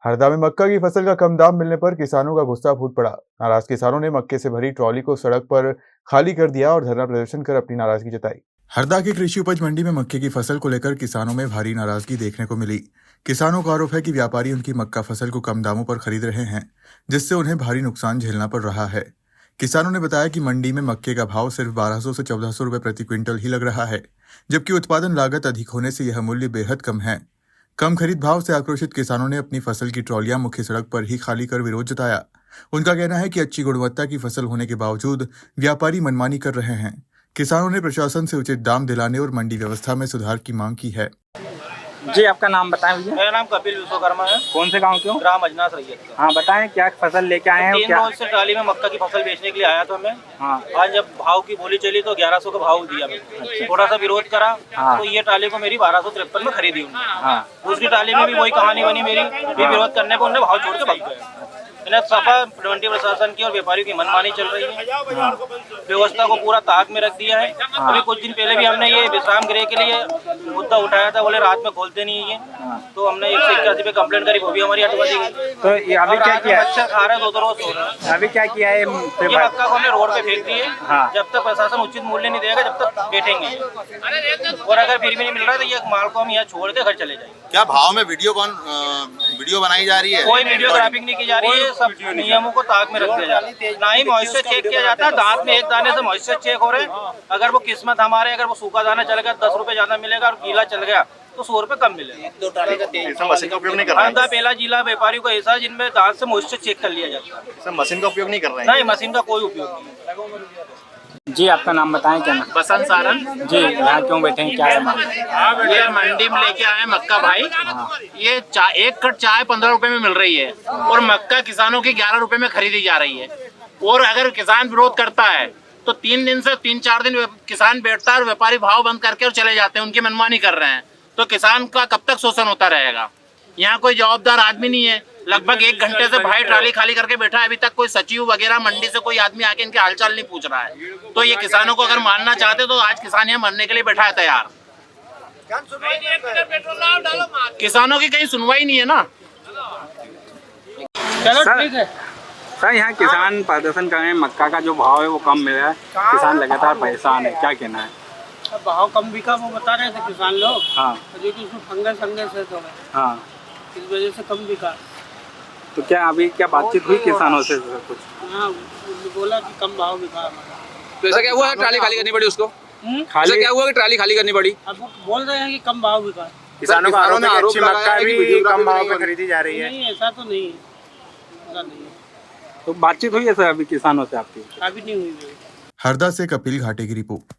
हरदा में मक्का की फसल का कम दाम मिलने पर किसानों का गुस्सा फूट पड़ा। नाराज किसानों ने मक्के से भरी ट्रॉली को सड़क पर खाली कर दिया और धरना प्रदर्शन कर अपनी नाराजगी जताई। हरदा की कृषि उपज मंडी में मक्के की फसल को लेकर किसानों में भारी नाराजगी देखने को मिली। किसानों का आरोप है कि व्यापारी उनकी मक्का फसल को कम दामों पर खरीद रहे हैं, जिससे उन्हें भारी नुकसान झेलना पड़ रहा है। किसानों ने बताया कि मंडी में मक्के का भाव सिर्फ 1200 से 1400 रुपए प्रति क्विंटल ही लग रहा है, जबकि उत्पादन लागत अधिक होने से यह मूल्य बेहद कम है। कम खरीद भाव से आक्रोशित किसानों ने अपनी फसल की ट्रॉलियां मुख्य सड़क पर ही खाली कर विरोध जताया। उनका कहना है कि अच्छी गुणवत्ता की फसल होने के बावजूद व्यापारी मनमानी कर रहे हैं। किसानों ने प्रशासन से उचित दाम दिलाने और मंडी व्यवस्था में सुधार की मांग की है। जी, आपका नाम बताएं भैया। मेरा नाम कपिल विश्वकर्मा है। कौन से गांव के हो? ग्राम अजनास रैयत। हाँ, बताएं क्या फसल लेके आए हैं? 3 रोज से ट्राली में मक्का की फसल बेचने के लिए आया था मैं। हाँ। आज जब भाव की बोली चली तो 1100 का भाव दिया मैंने। थोड़ा सा विरोध करा। हाँ। तो ये ट्राली को मेरी 1253 में खरीदी उन्होंने। हाँ। दूसरी ट्राली में भी वही कहानी बनी मेरी। भी विरोध करने पर उन्होंने भाव छोड़ के भाग गए। इन्हें सफा मंडी प्रशासन की और व्यापारियों की मनमानी चल रही है। हाँ। व्यवस्था को पूरा ताक में रख दिया है। हाँ। अभी कुछ दिन पहले भी हमने ये विश्राम गृह के लिए मुद्दा उठाया था, बोले रात में खोलते नहीं है। हाँ। तो हमने 181 पे कंप्लेंट करी, वो भी हमारी हटवा दी गई। तो ये अभी क्या किया है? अच्छा खा रहे हैं, 2 रोज सो रहे हैं। अभी क्या किया है? ये मक्का को हमने रोड पे फेंक दिए। हाँ। जब तक प्रशासन उचित मूल्य नहीं देगा जब तक बैठेंगे, और अगर फिर भी नहीं मिल रहा तो ये माल को हम यहाँ छोड़ के घर चले जाएंगे। क्या भाव में वीडियो बनाई जा रही है? कोई वीडियोग्राफिंग नहीं की जा रही है, सब नियमों को ताक में रख दिया जा रहा है। ना ही मॉइस्चर चेक किया जाता है, दांत में एक दाने से मॉइस्चर चेक हो रहे हैं। अगर वो किस्मत हमारे, अगर वो सूखा दाना चल गया 10 रुपए ज्यादा मिलेगा और गीला चल गया तो 100 रुपए कम मिलेगा। मशीन का उपयोग नहीं कर रहा आंध्रा पहला जिला व्यापारियों को ऐसा जिनमें दांत से मॉइस्चर चेक कर लिया जाता है। है, मशीन का उपयोग नहीं कर रहे हैं। नहीं, मशीन का कोई उपयोग नहीं। जी, आपका नाम बताएं क्या नाम? बसंत सारन। जी, यहाँ क्यों बैठे हैं? क्या है मामला? ये मंडी में लेके आए मक्का भाई। ये एक कट चाय 15 रुपए में मिल रही है और मक्का किसानों की 11 रुपए में खरीदी जा रही है। और अगर किसान विरोध करता है तो 3 दिन से 3-4 दिन किसान बैठता है और व्यापारी भाव बंद करके और चले जाते हैं। उनकी मनमानी कर रहे हैं तो किसान का कब तक शोषण होता रहेगा? यहाँ कोई जवाबदार आदमी नहीं है। लगभग 1 घंटे से भाई ट्राली खाली करके बैठा है। अभी तक कोई सचिव वगैरह मंडी से कोई आदमी आके इनके हालचाल नहीं पूछ रहा है। तो ये किसानों को अगर मानना चाहते तो आज किसान यहाँ मरने के लिए बैठा है तैयार। किसानों की कहीं सुनवाई नहीं है ना। चलो ठीक है। सर, यहाँ किसान प्रदर्शन कर रहे हैं, मक्का का जो भाव है वो कम मिल रहा है, किसान लगातार परेशान है, क्या कहना है? भाव कम बिका वो बता रहे थे किसान लोग। हाँ। जो कि उसमें फंगस है तो हाँ, इस वजह से कम बिका। तो क्या अभी क्या बातचीत हुई किसानों से कुछ? हाँ, बोला कि कम भाव बिका हमारा। तो ऐसा क्या हुआ है ट्राली खाली करनी पड़ी उसको? खाली ऐसा क्या हुआ कि ट्राली खाली करनी पड़ी? अब वो बोल रहे हैं कि कम भाव बिका। किसानों का आरोप है कि अच्छी मक्का भी कम भाव पे खरीदी जा रही है। नहीं, ऐसा तो नहीं है, ऐसा नहीं है। तो बातचीत हुई है सर अभी किसानों से आपकी? अभी नहीं हुई। हरदा से कपिल घाटे की रिपोर्ट।